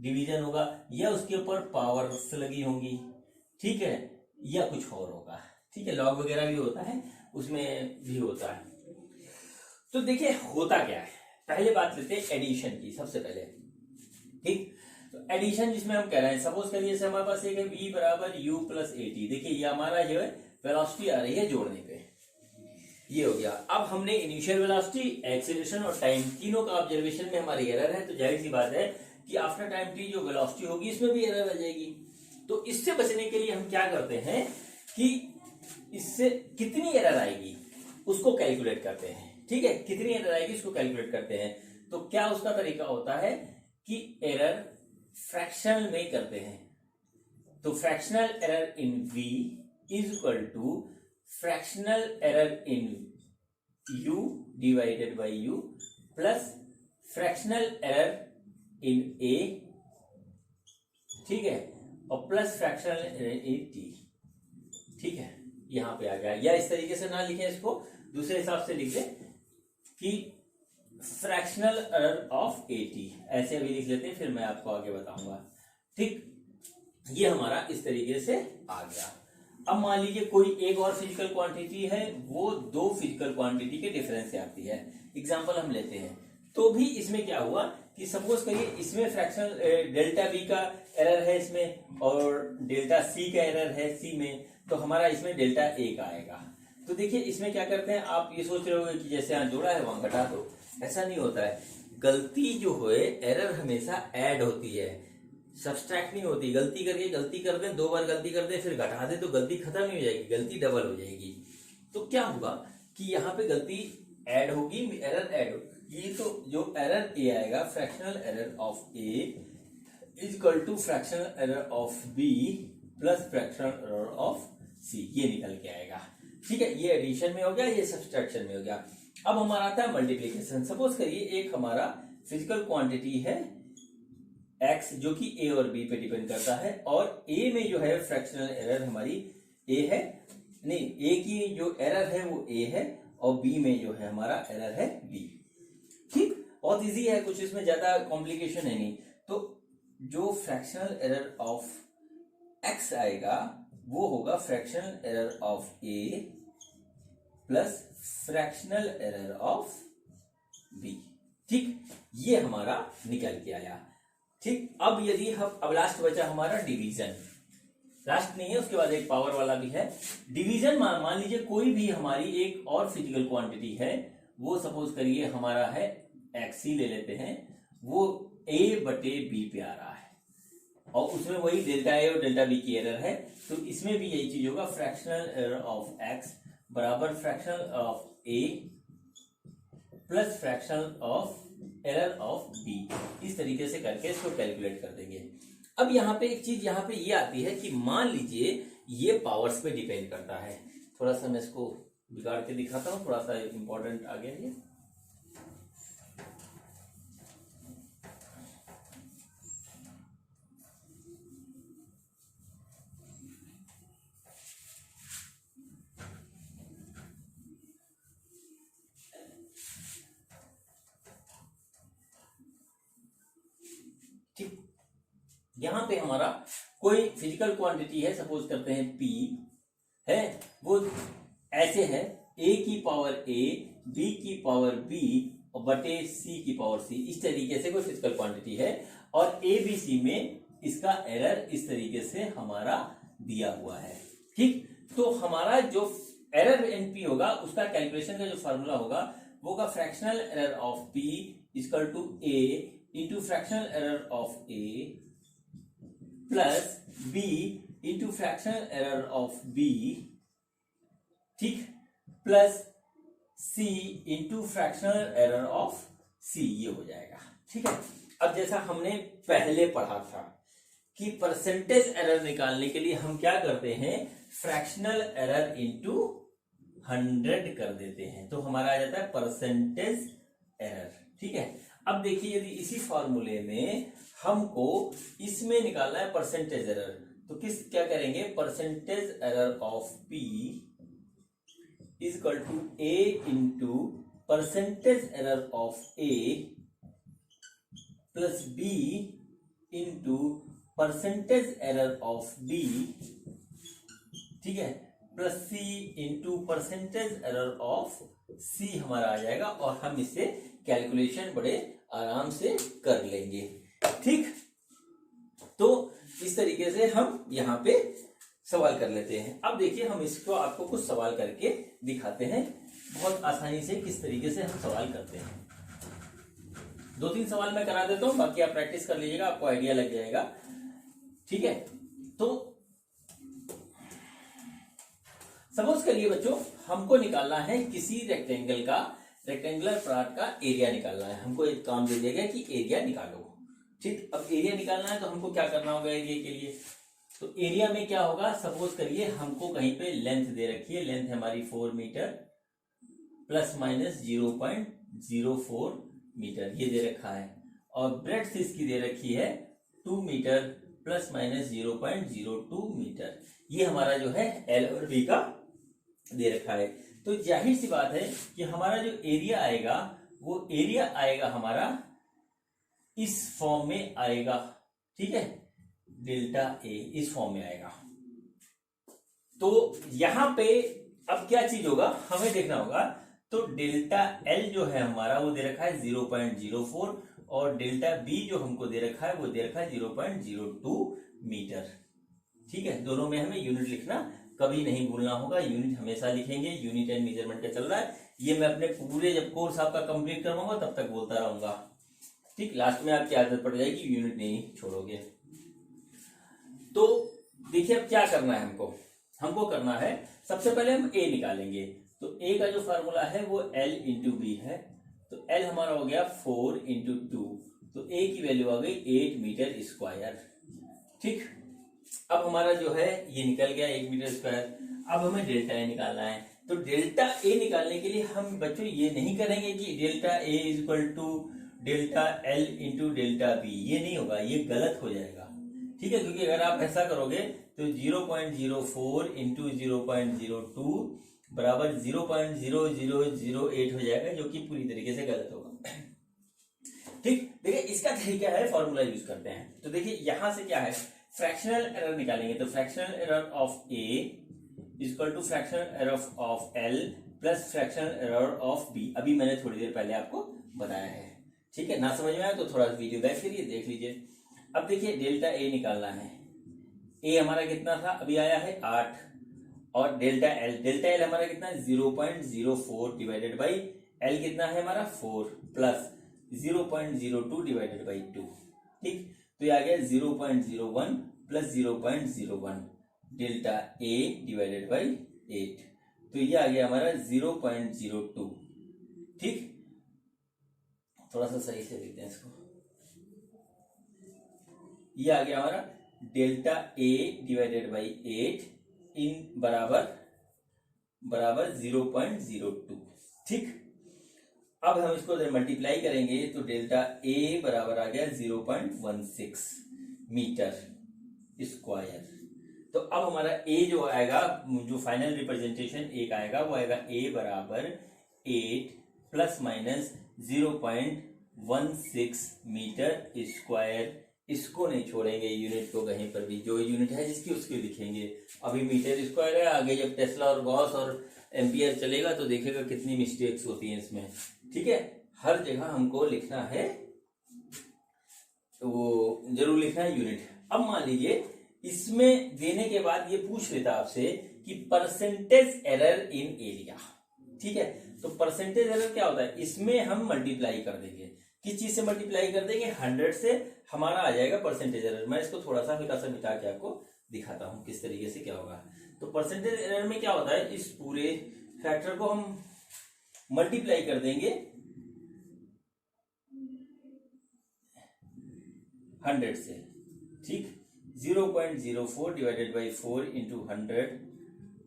डिवीजन होगा, या उसके ऊपर पावर्स लगी होंगी, ठीक है, या कुछ और होगा। ठीक है, लॉग वगैरह भी होता है, उसमें भी होता है। तो देखिए होता क्या है, पहले बात लेते हैं एडिशन की सबसे पहले। ठीक, तो एडिशन जिसमें हम कह रहे हैं, सपोज करिए हमारे पास एक है v बराबर u प्लस at। देखिए ये हमारा जो है वेलोसिटी आ रही है जोड़ने पे, ये हो गया। अब हमने इनिशियल वेलोसिटी, एक्सेलरेशन और टाइम तीनों का ऑब्जर्वेशन में हमारी एरर है। तो जाहिर सी बात है कि आफ्टर टाइम t जो वेलोसिटी होगी इसमें भी एरर आ जाएगी। तो इससे बचने के लिए हम क्या करते हैं कि इससे कितनी एरर आएगी उसको कैलकुलेट करते हैं। ठीक है, कितनी एरर आएगी उसको कैलकुलेट करते हैं। तो क्या उसका तरीका होता है कि एरर फ्रैक्शनल में करते हैं। तो fractional error in v is equal to fractional error in u divided by u plus fractional error in a, ठीक है, और plus fractional error in t। ठीक है, यहां पे आ गया। या इस तरीके से ना लिखें, इसको दूसरे हिसाब से लिख दें कि फ्रैक्शनल एरर ऑफ at, ऐसे अभी लिख लेते हैं, फिर मैं आपको आगे बताऊंगा। ठीक, ये हमारा इस तरीके से आ गया। अब मान लीजिए कोई एक और फिजिकल क्वांटिटी है, वो दो फिजिकल क्वांटिटी के डिफरेंस से आती है। एग्जांपल हम लेते हैं, तो भी इसमें क्या हुआ कि सपोज करिए इसमें फ्रैक्शनल डेल्टा v का एरर है इसमें, और डेल्टा c का एरर है c में, तो हमारा इसमें डेल्टा a का आएगा। तो देखिए इसमें क्या करते हैं, आप ये सोच रहे हो कि जैसे यहाँ जोड़ा है वहां घटा दो, ऐसा नहीं होता है। गलती जो है, एरर हमेशा ऐड होती है, सब्सट्रैक्ट नहीं होती। गलती कर दें, 2 बार गलती कर दें, फिर घटा दें तो गलती खत्म नहीं हो जाएगी, गलती डबल हो जाएगी। तो क्या होगा कि यहाँ पे गलती ऐड होगी, एरर ऐड होगी। तो जो एरर ए आएगा, fractional error of A is equal to fractional error of B plus fractional error of C, ये निकल के आएगा। ठीक है, ये एडिशन में हो गया, ये सब्सट्रैक्शन में हो गया। अब हमारा आता है मल्टीप्लीकेशन। सपोज करिए एक हमारा फिजिकल क्वांटिटी है x, जो कि a और b पे डिपेंड करता है, और a में जो है फ्रैक्शनल एरर हमारी a है, नहीं, a की जो एरर है वो a है, और b में जो है हमारा एरर है b। ठीक, बहुत इजी है, कुछ इसमें ज्यादा कॉम्प्लिकेशन है नहीं। तो जो फ्रैक्शनल एरर ऑफ x आएगा वो होगा fractional error of a plus fractional error of b। ठीक, ये हमारा निकल के आया। ठीक, अब यदि हम, अब लास्ट बचा हमारा डिवीजन। लास्ट नहीं है, उसके बाद एक पावर वाला भी है डिवीजन। मान लीजिए कोई भी हमारी एक और फिजिकल क्वांटिटी है, वो सपोज करिए हमारा है x ही ले लेते हैं, वो a बटे b पे आ रहा है, और उसमें वही डेल्टा ए और डेल्टा बी की एरर है। तो इसमें भी यही चीज होगा, फ्रैक्शनल एरर ऑफ x बराबर fractional of a plus fractional of error of b। इस तरीके से करके इसको कैलकुलेट कर देंगे। अब यहाँ पे एक चीज यहाँ पे ये आती है कि मान लीजिए ये पावर्स पे डिपेंड करता है। थोड़ा सा मैं इसको बिगाड़ के दिखाता हूँ, थोड़ा सा इंपॉर्टेंट आ गया ये। ठीक, यहां पे हमारा कोई फिजिकल क्वांटिटी है, सपोज करते हैं P है, वो ऐसे है a की पावर a, b की पावर b और बटे c की पावर c। इस तरीके से कोई फिजिकल क्वांटिटी है, और a b c में इसका एरर इस तरीके से हमारा दिया हुआ है। ठीक, तो हमारा जो एरर एनपी होगा, उसका कैलकुलेशन का जो फॉर्मूला होगा वो होगा fractional error of p equal to a into fractional error of a plus b into fractional error of b, ठीक, plus c into fractional error of c, ये हो जाएगा। ठीक है, अब जैसा हमने पहले पढ़ा था कि परसेंटेज एरर निकालने के लिए हम क्या करते हैं, फ्रैक्शनल एरर इंटू 100 कर देते हैं, तो हमारा आ जाता है परसेंटेज एरर। ठीक है, अब देखिए यदि इसी फॉर्मूले में हमको इसमें निकालना है परसेंटेज एरर, तो क्या करेंगे, percentage error of p is equal to a into percentage error of a plus b into percentage error of b, ठीक है, plus c into percentage error of c हमारा आ जाएगा, और हम इसे कैलकुलेशन बड़े आराम से कर लेंगे। ठीक, तो इस तरीके से हम यहाँ पे सवाल कर लेते हैं। अब देखिए हम इसको आपको कुछ सवाल करके दिखाते हैं, बहुत आसानी से किस तरीके से हम सवाल करते हैं। 2-3 सवाल मैं करा देता हूं, बाकी आप प्रैक्टिस कर लीजिएगा, आपको आइडिया लग जाएगा। ठीक है, तो सपोज करिए बच्चों, हमको निकालना है किसी रेक्टेंगुलर पार्ट का एरिया निकालना है। हमको एक काम दे दिया गया कि एरिया निकालो। ठीक, अब एरिया निकालना है तो हमको क्या करना होगा एरिया के लिए, तो एरिया में क्या होगा, सपोज करिए हमको कहीं पे लेंथ दे रखी है, लेंथ हमारी 4 मीटर प्लस माइनस 0.04 मीटर ये दे रखा है, और ब्रेड्थ इसकी दे रखी है 2 मीटर प्लस माइनस 0.02 मीटर। ये हमारा जो है एल और बी का दे रखा है। तो जाहिर सी बात है कि हमारा जो एरिया आएगा वो एरिया आएगा हमारा इस फॉर्म में आएगा। ठीक है, डेल्टा ए इस फॉर्म में आएगा। तो यहां पे अब क्या चीज होगा हमें देखना होगा, तो डेल्टा एल जो है हमारा वो दे रखा है 0.04, और डेल्टा बी जो हमको दे रखा है वो दे रखा है 0.02 मीटर। ठीक है, दोनों में हमें यूनिट लिखना कभी नहीं भूलना होगा, यूनिट हमेशा लिखेंगे। यूनिट एंड मेजरमेंट का चल रहा है ये, मैं अपने पूरे जब कोर्स आपका कंप्लीट करवाऊंगा तब तक बोलता रहूंगा। ठीक, लास्ट में आपकी आदत पड़ जाएगी, यूनिट नहीं छोड़ोगे। तो देखिए अब क्या करना है हमको करना है, सबसे पहले हम ए निकालेंगे। तो ए का जो फार्मूला है वो L इंटू बी है। तो L हमारा हो गया 4 इंटू 2, तो ए की वैल्यू आ गई 8 मीटर स्क्वायर। ठीक, अब हमारा जो है ये निकल गया 1 मीटर स्क्वायर। अब हमें डेल्टा ए निकालना है। तो डेल्टा ए निकालने के लिए हम बच्चों ये नहीं करेंगे कि delta A is equal to delta L into delta B, ये नहीं होगा, ये गलत हो जाएगा। ठीक है, क्योंकि अगर आप ऐसा करोगे तो 0.04 इंटू 0.02 बराबर 0.0008 हो जाएगा, जो कि पूरी तरीके से गलत होगा। ठीक, देखिए इसका तरीका है, फॉर्मूला यूज करते हैं। तो देखिए यहां से क्या है, फ्रैक्शनल एरर निकालेंगे। तो fractional error of A equal to fractional error of L plus fractional error of B. अभी मैंने थोड़ी देर पहले आपको बताया है। ठीक है, ना समझ में आया तो थोड़ा वीडियो बैक करिए, देख लीजिए। अब देखिए डेल्टा ए निकालना है। ए हमारा कितना था, अभी आया है 8, और डेल्टा एल हमारा कितना है 0.04 डिवाइडेड बाई एल कितना है हमारा 4 प्लस 0.02 डिवाइडेड बाई 2। ठीक, तो ये आ गया 0.01 plus 0.01 delta A divided by 8, तो ये आ गया हमारा 0.02। ठीक, थोड़ा सा सही से लिखते हैं इसको। ये आ गया हमारा डेल्टा ए डिवाइडेड बाई 8 इन बराबर 0.02। ठीक, अब हम इसको मल्टीप्लाई करेंगे तो डेल्टा ए बराबर आ गया 0.16 मीटर स्क्वायर। तो अब हमारा ए जो आएगा, जो फाइनल रिप्रेजेंटेशन ए का आएगा, वो आएगा ए बराबर 8 प्लस माइनस 0.16 मीटर स्क्वायर। इसको नहीं छोड़ेंगे, यूनिट को कहीं पर भी, जो यूनिट है जिसकी उसकी लिखेंगे। अभी मीटर स्क्वायर है, आगे जब टेस्ला और गॉस और एम्पियर चलेगा तो देखेगा कितनी मिस्टेक्स होती हैं इसमें। ठीक है, हर जगह हमको लिखना है, तो वो जरूर लिखना है यूनिट। अब मान लीजिए इसमें देने के बाद ये पूछ लेता आपसे कि परसेंटेज एरर इन एरिया। ठीक है, तो परसेंटेज एरर क्या होता है, इसमें हम मल्टीप्लाई कर देंगे। किस चीज से मल्टीप्लाई कर देंगे, 100 से हमारा आ जाएगा परसेंटेज एरर। मैं इसको थोड़ा सा हल्का सा मिटा के आपको दिखाता हूं किस तरीके से क्या होगा। तो परसेंटेज एरर में क्या होता है, इस पूरे फैक्टर को हम मल्टीप्लाई कर देंगे 100 से। ठीक, 0.04 divided by 4 into 100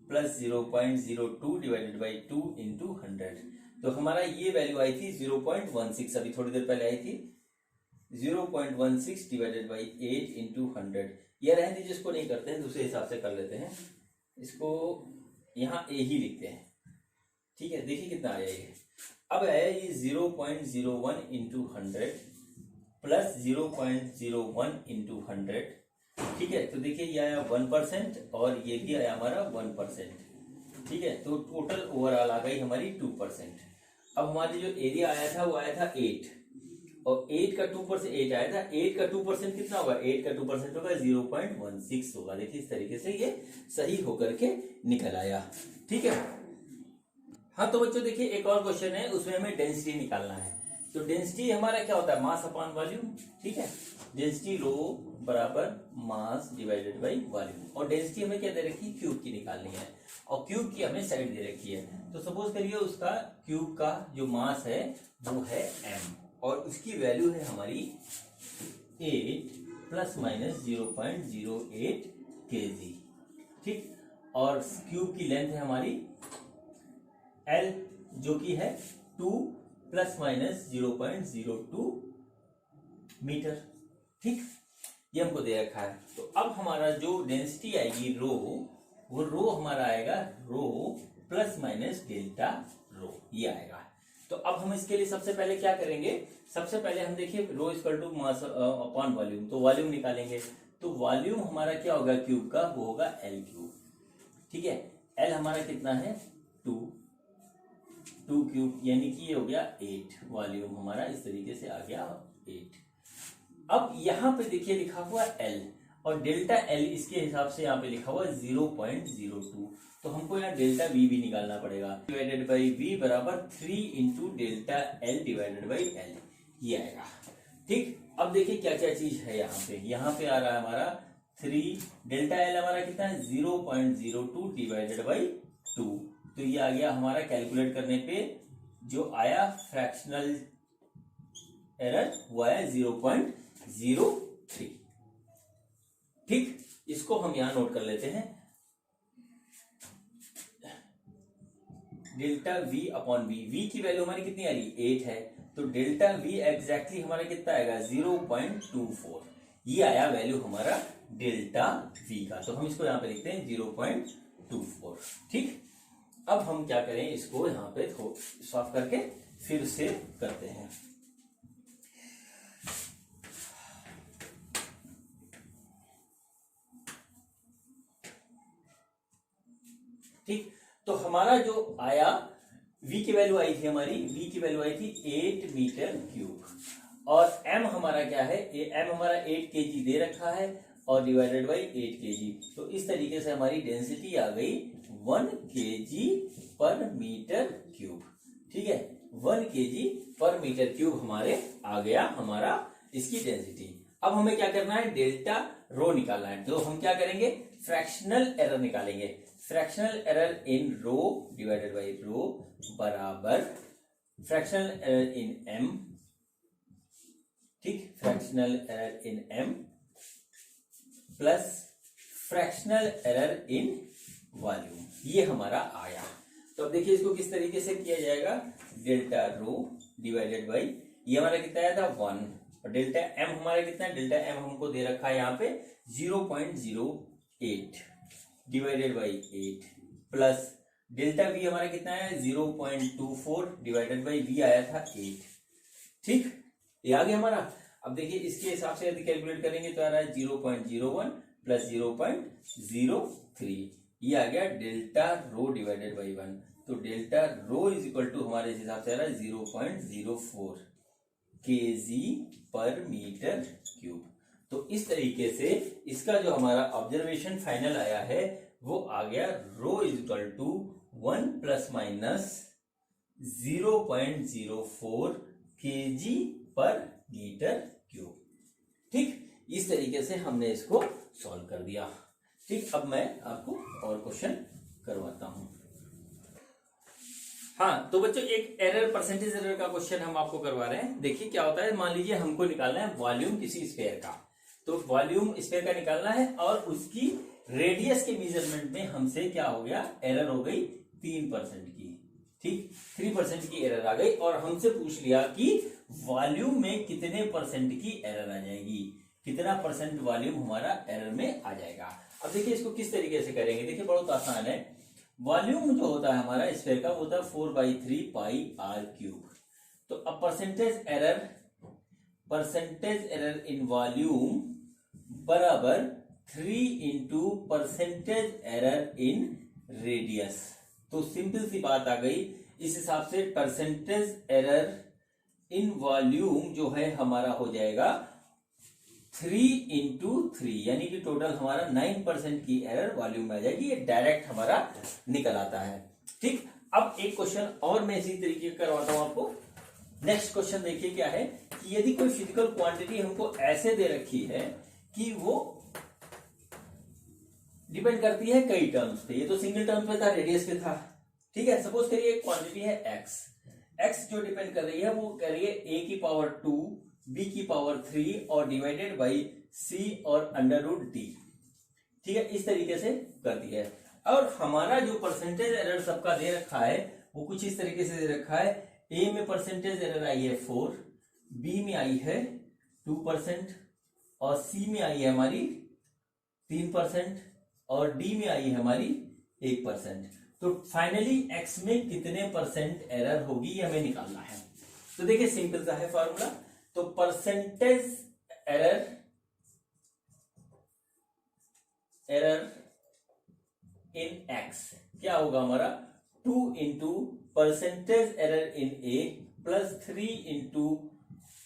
plus 0.02 divided by 2 into 100। तो हमारा ये वैल्यू आई थी 0.16, अभी थोड़ी देर पहले आई थी 0.16 डिवाइडेड बाई 8 इंटू 100। यह रहने दीजिए, इसको नहीं करते हैं, दूसरे हिसाब से कर लेते हैं। इसको यहाँ ए ही लिखते हैं। ठीक है, देखिए कितना आया ये। अब आया ये 0.01 इंटू 100 प्लस 0.01 इंटू 100। ठीक है, तो देखिए ये आया 1% और ये भी आया हमारा 1%। ठीक है, तो टोटल ओवरऑल आ गई हमारी 2%। अब हमारी जो एरिया आया था वो आया था 8, और 8 का 2% 8 आया था। 8 का 2% कितना होगा, 8 का 2% होगा 0.16 होगा। देखिए इस तरीके से ये सही होकर के निकल आया। ठीक है, हाँ तो बच्चों देखिए एक और क्वेश्चन है, उसमें हमें डेंसिटी निकालना है। तो डेंसिटी हमारा क्या होता है, मास अपॉन वॉल्यूम। ठीक है, डेंसिटी रो बराबर मास डिवाइडेड बाई वॉल्यूम, और डेंसिटी हमें क्या दे रखी है, क्यूब की निकालनी है, और क्यूब की हमें साइड दे रखी है। तो सपोज करिए उसका क्यूब का जो मास है वो है m, और उसकी वैल्यू है हमारी 8 प्लस माइनस 0.08 kg। ठीक, और क्यूब की लेंथ है हमारी L, जो कि है 2 प्लस माइनस 0.02 मीटर। ठीक, ये हमको दे रखा है। तो अब हमारा जो डेंसिटी आएगी रो, वो रो हमारा आएगा रो प्लस माइनस डेल्टा रो, ये आएगा। तो अब हम इसके लिए सबसे पहले क्या करेंगे, सबसे पहले हम देखिए rho equal to mass upon volume, तो वॉल्यूम निकालेंगे। तो वॉल्यूम हमारा क्या होगा क्यूब का, वो होगा L क्यूब। ठीक है, L हमारा कितना है 2 क्यूब, यानी कि ये हो गया 8। वॉल्यूम हमारा इस तरीके से आ गया 8। अब यहाँ पे देखिए लिखा हुआ L, और डेल्टा L इसके हिसाब से यहाँ पे लिखा हुआ 0.02, तो हमको यहाँ डेल्टा V भी निकालना पड़ेगा। डिवाइडेड बाई V बराबर 3 into delta L divided by L, ये आएगा। ठीक, अब देखिए क्या क्या चीज है यहाँ पे आ रहा है हमारा 3, डेल्टा एल हमारा कितना है 0.02 डिवाइडेड बाई 2। तो ये आ गया हमारा, कैलकुलेट करने पे जो आया फ्रैक्शनल एरर वो आया 0.03। ठीक, इसको हम यहां नोट कर लेते हैं। Delta V upon V, V की वैल्यू हमारी कितनी आ रही है 8 है, तो डेल्टा वी एग्जैक्टली हमारा कितना आएगा 0.24। ये आया वैल्यू हमारा डेल्टा वी का, तो हम इसको यहां पे लिखते हैं 0.24। ठीक, अब हम क्या करें, इसको यहां पे सॉल्व करके फिर से करते हैं। ठीक, तो हमारा जो आया v की वैल्यू आई थी हमारी, v की वैल्यू आई थी 8 मीटर क्यूब, और m हमारा क्या है, m हमारा 8 kg दे रखा है और डिवाइडेड बाई 8 kg। तो इस तरीके से हमारी डेंसिटी आ गई 1 kg पर मीटर क्यूब। ठीक है, 1 kg पर मीटर क्यूब हमारे आ गया हमारा इसकी डेंसिटी। अब हमें क्या करना है, डेल्टा रो निकालना है, तो हम क्या करेंगे, फ्रैक्शनल एरर निकालेंगे। Fractional error in rho divided by rho बराबर फ्रैक्शनल एरर इन एम। ठीक, fractional error in M plus fractional error in volume, ये हमारा आया। तो अब देखिए इसको किस तरीके से किया जाएगा, डेल्टा रो डिवाइडेड बाई, ये हमारा कितना आया था 1, और डेल्टा एम हमारा कितना है, डेल्टा एम हमको दे रखा है यहाँ पे 0.08 divided by 8 plus delta we हमारा कितना है 0.24 डिवाइडेड बाई वी आया था 8। ठीक, ये आ गया हमारा। अब देखिए इसके हिसाब से यदि कैलकुलेट करेंगे तो आ रहा है 0.01 प्लस 0.03, ये आ गया डेल्टा रो डिवाइडेड बाई 1। तो delta rho is equal to हमारे हिसाब से आ रहा है 0.04 kg पर मीटर क्यूब। तो इस तरीके से इसका जो हमारा ऑब्जर्वेशन फाइनल आया है वो आ गया rho is equal to 1 plus minus 0.04 kg per metre cube. ठीक, इस तरीके से हमने इसको सॉल्व कर दिया। ठीक, अब मैं आपको और क्वेश्चन करवाता हूं। हाँ, तो बच्चों एक एरर, परसेंटेज एरर का क्वेश्चन हम आपको करवा रहे हैं। देखिए क्या होता है, मान लीजिए हमको निकालना है वॉल्यूम किसी स्फीयर का, तो वॉल्यूम स्फीयर का निकालना है और उसकी रेडियस के मेजरमेंट में हमसे क्या हो गया, एरर हो गई 3% की। ठीक, 3% की एरर आ गई और हमसे पूछ लिया कि वॉल्यूम में कितने परसेंट की एरर आ जाएगी, कितना परसेंट वॉल्यूम हमारा एरर में आ जाएगा। अब देखिए इसको किस तरीके से करेंगे, देखिए बहुत आसान है। वॉल्यूम जो होता है हमारा स्फीयर का वो होता है 4/3 पाई आर क्यूब। तो अब परसेंटेज एरर इन वॉल्यूम बराबर 3 into percentage error in radius. तो सिंपल सी बात आ गई, इस हिसाब से परसेंटेज एरर इन वॉल्यूम जो है हमारा हो जाएगा 3 इंटू 3, यानी कि टोटल हमारा 9% की एरर वॉल्यूम में आ जाएगी। ये डायरेक्ट हमारा निकल आता है। ठीक, अब एक क्वेश्चन और मैं इसी तरीके का करवाता हूं आपको। नेक्स्ट क्वेश्चन देखिए क्या है कि यदि कोई फिजिकल क्वांटिटी हमको ऐसे दे रखी है कि वो डिपेंड करती है कई टर्म्स पे, ये तो सिंगल टर्म पे था, रेडियस पे था। ठीक है, सपोज करिए एक क्वांटिटी है एक्स जो डिपेंड कर रही है वो कह रही है a की पावर 2 b की पावर 3 और डिवाइडेड बाई c और अंडर रूट d। ठीक है, इस तरीके से करती है। और हमारा जो परसेंटेज एरर सबका दे रखा है वो कुछ इस तरीके से दे रखा है। a में परसेंटेज एरर आई है 4, b में आई है 2% और c में आई है हमारी 3% और d में आई है हमारी 1%। तो फाइनली x में कितने परसेंट एरर होगी ये हमें निकालना है। तो देखिए सिंपल सा है फॉर्मूला। तो परसेंटेज एरर इन x क्या होगा हमारा 2 into percentage error in a plus 3 into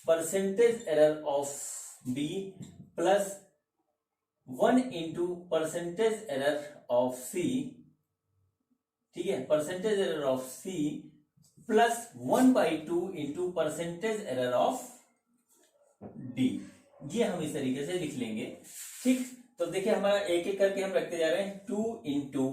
percentage error of b plus 1 into percentage error of c। ठीक है, percentage error of c plus 1/2 into percentage error of D, ये हम इस तरीके से लिख लेंगे। ठीक, तो देखिए हमारा एक एक करके हम रखते जा रहे हैं। 2 इंटू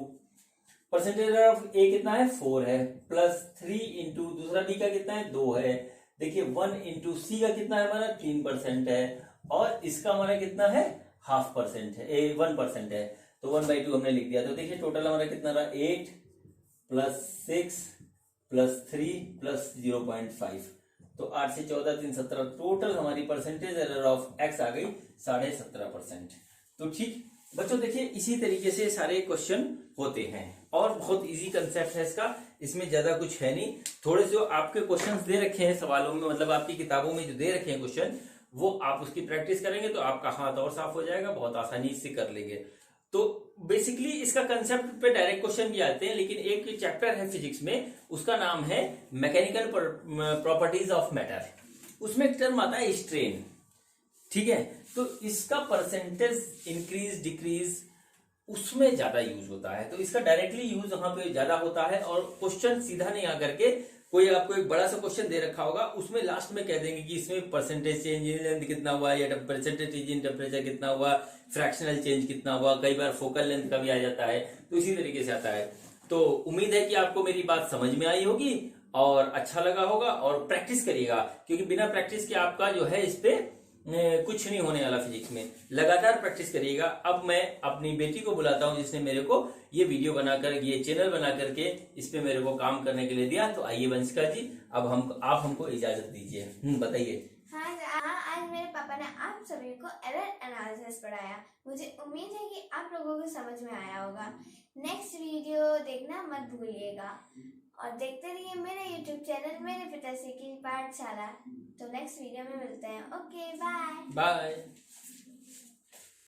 परसेंटेज ऑफ ए कितना है 4 है, प्लस 3 इंटू दूसरा डी का कितना है 2 है। देखिए 1 इंटू सी का कितना है हमारा 3% है, और इसका हमारा कितना है 0.5% है, 1% है, तो 1/2 हमने लिख दिया। तो देखिए टोटल हमारा कितना रहा 8 प्लस 6 प्लस 3 प्लस 0.5, तो 8 से 14 3 17, टोटल हमारी परसेंटेज एरर ऑफ एक्स आ गई 17.5%। तो ठीक बच्चों देखिए इसी तरीके से सारे क्वेश्चन होते हैं, और बहुत इजी कंसेप्ट है इसका, इसमें ज्यादा कुछ है नहीं। थोड़े से जो आपके क्वेश्चंस दे रखे हैं सवालों में, मतलब आपकी किताबों में जो दे रखे हैं क्वेश्चन, वो आप उसकी प्रैक्टिस करेंगे तो आपका हाथ और साफ हो जाएगा, बहुत आसानी से कर लेंगे। तो बेसिकली इसका कंसेप्ट पे डायरेक्ट क्वेश्चन भी आते हैं, लेकिन एक चैप्टर है फिजिक्स में, उसका नाम है मैकेनिकल प्रॉपर्टीज ऑफ मैटर। उसमें एक टर्म आता है स्ट्रेन, ठीक है, तो इसका परसेंटेज इंक्रीज डिक्रीज उसमें ज्यादा यूज होता है, तो इसका डायरेक्टली यूज वहां पे ज्यादा होता है। और क्वेश्चन सीधा नहीं आकर के कोई आपको एक बड़ा सा क्वेश्चन दे रखा होगा, उसमें लास्ट में कह देंगे कि इसमें परसेंटेज चेंज इन लेंथ कितना हुआ, या परसेंटेज चेंज इन टेम्परेचर कितना हुआ, फ्रैक्शनल चेंज कितना हुआ, कई बार फोकल लेंथ का भी आ जाता है, तो इसी तरीके से आता है। तो उम्मीद है कि आपको मेरी बात समझ में आई होगी और अच्छा लगा होगा, और प्रैक्टिस करिएगा, क्योंकि बिना प्रैक्टिस के आपका जो है इस पे कुछ नहीं होने वाला फिजिक्स में। लगातार प्रैक्टिस करिएगा। अब मैं अपनी बेटी को बुलाता हूं, जिसने मेरे को ये वीडियो बनाकर, ये चैनल बना करके इस पे मेरे को काम करने के लिए दिया। तो आइए वंशिका जी, अब आप हमको इजाजत दीजिए। बताइए। हाँ, आज मेरे पापा ने आप सभी को एरर एनालिसिस पढ़ाया। मुझे उम्मीद है कि आप लोगों को समझ में आया होगा। नेक्स्ट वीडियो देखना मत भूलिएगा, और देखते रहिए मेरा यूट्यूब चैनल मेरे पिताश्री की पाठशाला। तो नेक्स्ट वीडियो में मिलते हैं। Okay, bye bye.